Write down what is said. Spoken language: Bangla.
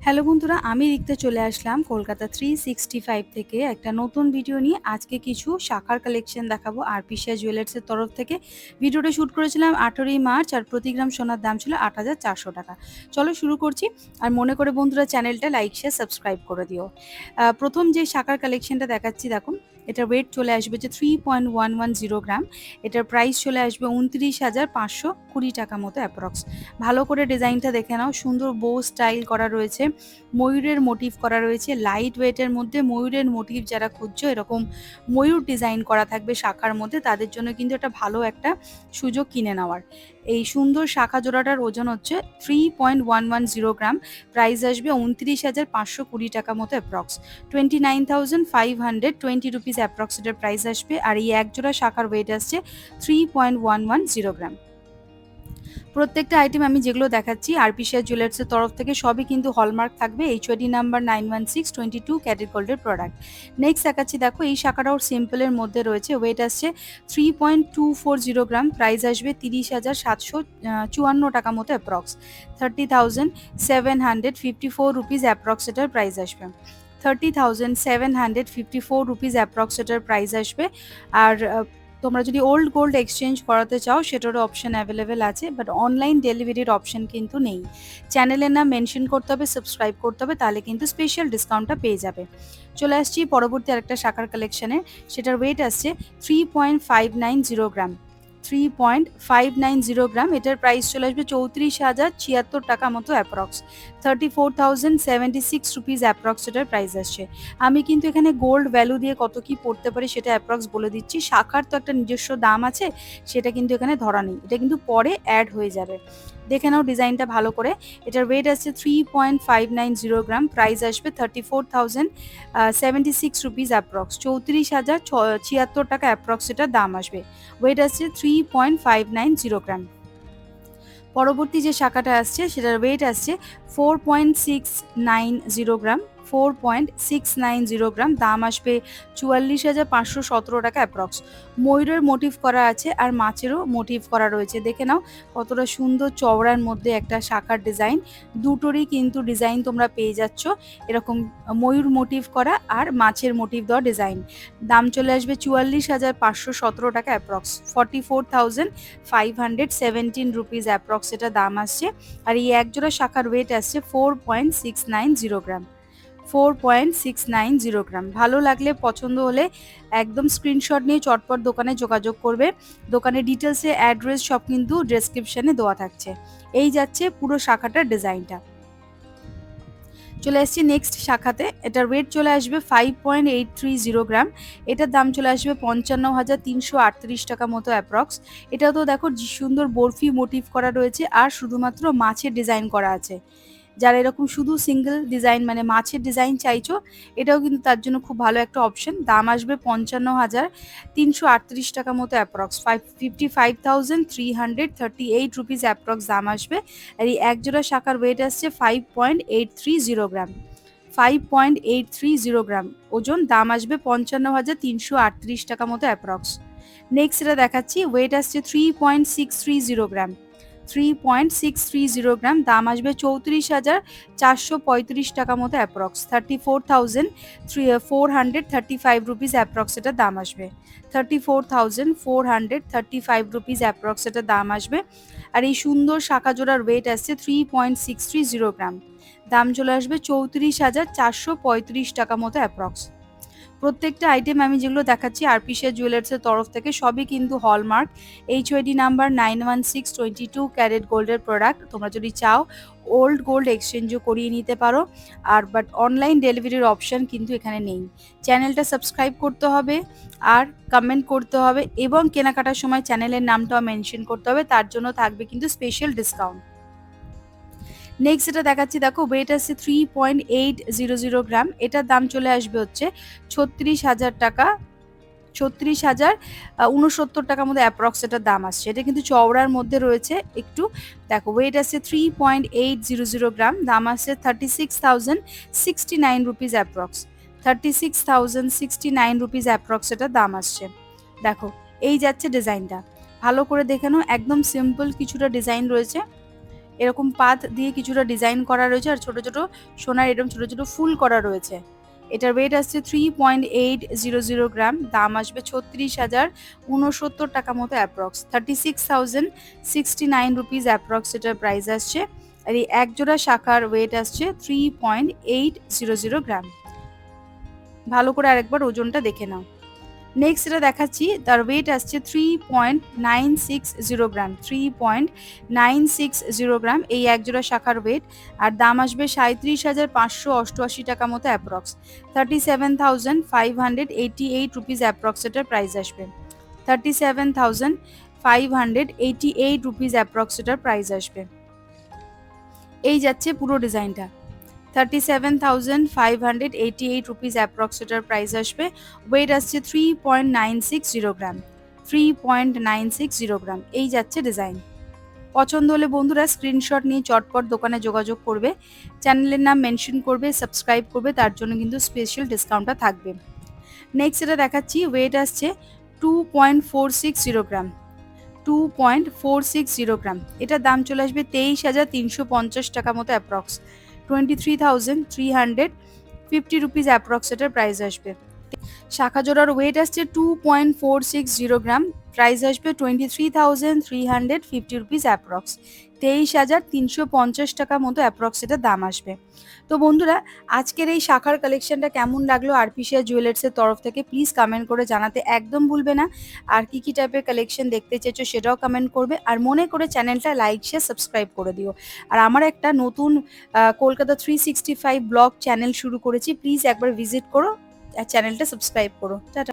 হ্যালো বন্ধুরা, আমি রিক্তা চলে আসলাম কলকাতা 365 থেকে একটা নতুন ভিডিও নিয়ে। আজকে কিছু শাখার কালেকশন দেখাবো আরপিসিয়া জুয়েলার্সের তরফ থেকে। ভিডিওটা শ্যুট করেছিলাম 18ই মার্চ আর প্রতি গ্রাম সোনার দাম ছিল ৮,৪০০ টাকা। চলো শুরু করছি। আর মনে করে বন্ধুরা চ্যানেলটা লাইক, শেয়ার, সাবস্ক্রাইব করে দিও। প্রথম যে শাখার কালেকশনটা দেখাচ্ছি দেখুন, এটার ওয়েট চলে আসবে যে 3.110 গ্রাম। এটার প্রাইস চলে আসবে 29,520 টাকা মতো অ্যাপ্রক্স। ভালো করে ডিজাইনটা দেখে নাও, সুন্দর বো স্টাইল করা রয়েছে, ময়ূরের মোটিভ করা রয়েছে। লাইট ওয়েটের মধ্যে ময়ূরের মোটিভ যারা খুঁজছো, এরকম ময়ূর ডিজাইন করা থাকবে শাখার মধ্যে, তাদের জন্য কিন্তু এটা ভালো একটা সুযোগ কিনে নেওয়ার। এই সুন্দর শাখা জোড়াটার ওজন হচ্ছে 3.110 গ্রাম। প্রাইস আসবে 29,520 টাকা মতো অ্যাপ্রক্স। 29,520 রুপিস অ্যাপ্রক্স এটার প্রাইস আসবে। আর এই এক জোড়া শাখার ওয়েট আসছে 3.110 গ্রাম। প্রত্যেকটা আইটেম আমি যেগুলো দেখাচ্ছি আরপিসিয়া জুয়েলার্সের তরফ থেকে সবই কিন্তু হলমার্ক থাকবে, এইচওডি নাম্বার 916 22 ক্যারেট গোল্ডের প্রোডাক্ট। নেক্সট দেখাচ্ছি, দেখো এই শাখাটাও সিম্পলের মধ্যে রয়েছে। ওয়েট আসছে 3.240 গ্রাম। প্রাইস আসবে 30,754 টাকা মতো অ্যাপ্রক্স। 30,754 রুপিস অ্যাপ্রক্স এটার প্রাইস আসবে। 30,754 রুপিস অ্যাপ্রক্স এটার প্রাইস আসবে। আর তোমরা যদি ওল্ড গোল্ড এক্সচেঞ্জ করাতে চাও সেটারও অপশন অ্যাভেলেবেল আছে, বাট অনলাইন ডেলিভারির অপশন কিন্তু নেই। চ্যানেলের নাম মেনশন করতে হবে, সাবস্ক্রাইব করতে হবে, তাহলে কিন্তু স্পেশাল ডিসকাউন্টটা পেয়ে যাবে। চলে আসছি পরবর্তী আরেকটা শাখার কালেকশনে। সেটার ওয়েট আসছে 3.590 গ্রাম। 3.590 গ্রাম। এটার প্রাইস চলে আসবে 34,076 টাকা মতো অ্যাপ্রক্স। 34,076 রুপিস অ্যাপ্রক্স এটার প্রাইস আসছে। আমি কিন্তু এখানে গোল্ড ভ্যালু দিয়ে কত কি পড়তে পারি সেটা অ্যাপ্রক্স বলে দিচ্ছি। শাখার তো একটা নিজস্ব দাম আছে, সেটা কিন্তু এখানে ধরা নেই, এটা কিন্তু পরে অ্যাড হয়ে যাবে। দেখে নাও ডিজাইনটা ভালো করে। এটার ওয়েট আছে 3.590 গ্রাম। প্রাইস আসবে 34,076 রুপিস অ্যাপ্রক্স। 34,076 টাকা অ্যাপ্রক্স এটার দাম আসবে। ওয়েট আছে 3.590 গ্রাম। পরবর্তী যে শাখাটা আসছে সেটার ওয়েট আসছে 4.690 গ্রাম। 4.690 গ্রাম। দাম আসবে 44,517 টাকা অ্যাপ্রক্স। ময়ূরের মোটিভ করা আছে আর মাছেরও মোটিভ করা রয়েছে। দেখে নাও কতটা সুন্দর চওড়ার মধ্যে একটা শাখার ডিজাইন। দুটোরই কিন্তু ডিজাইন তোমরা পেয়ে যাচ্ছ, এরকম ময়ূর মোটিভ করা আর মাছের মোটিভ দেওয়া ডিজাইন। দাম চলে আসবে 44,517 টাকা অ্যাপ্রক্স। 44,517 রুপিস অ্যাপ্রক্স এটা দাম আসছে। আর এই একজোড়া শাখার ওয়েট আসছে 4.690 গ্রাম। 4.690 গ্রাম। ভালো লাগলে, পছন্দ হলে একদম স্ক্রিনশট নিয়ে চটপট দোকানে যোগাযোগ করবে। দোকানের ডিটেলসে অ্যাড্রেস সব কিন্তু ডেসক্রিপশনে দেওয়া থাকছে। এই যাচ্ছে পুরো শাখাটার ডিজাইনটা। চলে আসছি নেক্সট শাখাতে। এটার ওয়েট চলে আসবে 5.830 গ্রাম। এটার দাম চলে আসবে 55,338 টাকা মতো অ্যাপ্রক্স। এটাও তো দেখো সুন্দর বরফি মোটিভ করা রয়েছে আর শুধুমাত্র মাছের ডিজাইন করা আছে। যারা এরকম শুধু সিঙ্গেল ডিজাইন মানে মাছের ডিজাইন চাইছো, এটাও কিন্তু তার জন্য খুব ভালো একটা অপশন। দাম আসবে 55,338 টাকা মতো অ্যাপ্রক্স। 55,338 রুপিস অ্যাপ্রক্স দাম আসবে। আর এই একজোড়া শাখার ওয়েট আসছে 5.830 গ্রাম। 5.830 গ্রাম ওজন। দাম আসবে 55,338 টাকা মতো অ্যাপ্রক্স। নেক্সট এটা দেখাচ্ছি, ওয়েট আসছে 3.630 গ্রাম। 3.630 গ্রাম। দাম আসবে 34,435 টাকা মতো অ্যাপ্রক্স। 34,435 রুপিস অ্যাপ্রক্স এটার দাম আসবে। 34,435 রুপিস অ্যাপ্রক্স এটার দাম আসবে। আর এই সুন্দর শাখা জোড়ার ওয়েট আসছে 3.630 গ্রাম। দাম চলে আসবে 34,435 টাকা মতো অ্যাপ্রক্স। প্রত্যেকটা আইটেম আমি যেগুলো দেখাচ্ছি আরপিসিয়া জুয়েলার্সের তরফ থেকে সবই কিন্তু হলমার্ক, এইচওডি নাম্বার 916 22 ক্যারেট গোল্ডের প্রোডাক্ট। তোমরা যদি চাও ওল্ড গোল্ড এক্সচেঞ্জও করিয়ে নিতে পারো। আর বাট অনলাইন ডেলিভারির অপশান কিন্তু এখানে নেই। চ্যানেলটা সাবস্ক্রাইব করতে হবে আর কমেন্ট করতে হবে এবং কেনাকাটার সময় চ্যানেলের নামটাও মেনশন করতে হবে, তার জন্য থাকবে কিন্তু স্পেশাল ডিসকাউন্ট। নেক্সট যেটা দেখাচ্ছি, দেখো ওয়েট আছে 3.800 গ্রাম। এটার দাম চলে আসবে হচ্ছে 36,000 টাকা। 36,069 টাকার মধ্যে অ্যাপ্রক্স এটার দাম আসছে। এটা কিন্তু চওড়ার মধ্যে রয়েছে একটু। দেখো ওয়েট আছে 3.800 গ্রাম। দাম আসছে 36,069 রুপিস অ্যাপ্রক্স। 36,069 রুপিস অ্যাপ্রক্স এটার দাম আসছে। দেখো এই যাচ্ছে ডিজাইনটা, ভালো করে দেখে নাও। একদম সিম্পল কিছুটা ডিজাইন রয়েছে। এরকম পাত দিয়ে কিছুটা ডিজাইন করা রয়েছে, আর ছোট ছোট সোনার এরকম ছোট ছোট ফুল করা রয়েছে। এটার ওয়েট আসছে 3.800 গ্রাম, দাম আসবে 36,069 টাকা মতো অ্যাপ্রক্স, 36,069 রুপিস অ্যাপ্রক্স এটার প্রাইস আসছে। আর এই এক জোড়া শাখার ওয়েট আসছে 3.800 গ্রাম। ভালো করে আরেকবার ওজনটা দেখে নাও। নেক্সট এটা দেখাচ্ছি, তার ওয়েট আসছে 3.960 গ্রাম, 3.960 গ্রাম এই একজোড়া শাখার ওয়েট। আর দাম আসবে 37,588 টাকা মতো অ্যাপ্রক্স, 37,588 রুপিস অ্যাপ্রক্স এটার প্রাইস আসবে, 37,588 রুপিস অ্যাপ্রক্স এটার প্রাইস আসবে। এই যাচ্ছে পুরো ডিজাইনটা, 37,588 রুপিস অ্যাপ্রক্স এটার প্রাইস আসবে। ওয়েট আসছে 3.960 গ্রাম, 3.960 গ্রাম এই যাচ্ছে ডিজাইন। পছন্দ হলে বন্ধুরা স্ক্রিনশট নিয়ে চটপট দোকানে যোগাযোগ করবে, চ্যানেলের নাম মেনশন করবে, সাবস্ক্রাইব করবে, তার জন্য কিন্তু স্পেশাল ডিসকাউন্টটা থাকবে। নেক্সট এটা দেখাচ্ছি, ওয়েট আসছে 2.460 গ্রাম, 2.460 গ্রাম। এটার দাম চলে আসবে 23,350 টাকা মতো অ্যাপ্রক্স, 23,350 রুপিস অ্যাপ্রক্স এটার প্রাইস আসবে। শাখা জোড়ার ওয়েট আসছে 2.460 গ্রাম, প্রাইস আসবে 23,350 রুপিস অ্যাপ্রক্স, 23,350 টাকা মতো অ্যাপ্রক্স এটার দাম আসবে। তো বন্ধুরা, আজকের এই শাখার কালেকশনটা কেমন লাগলো আরপিসিয়া জুয়েলার্সের তরফ থেকে প্লিজ কমেন্ট করে জানাতে একদম ভুলবে না। আর কি কি টাইপের কালেকশন দেখতে চেয়েছো সেটাও কমেন্ট করবে, আর মনে করে চ্যানেলটা লাইক শেয়ার সাবস্ক্রাইব করে দিও। আর আমার একটা নতুন কলকাতা 365 ব্লগ চ্যানেল শুরু করেছি, প্লিজ একবার ভিজিট করো, চ্যানেলটা সাবস্ক্রাইব করো। টাটা।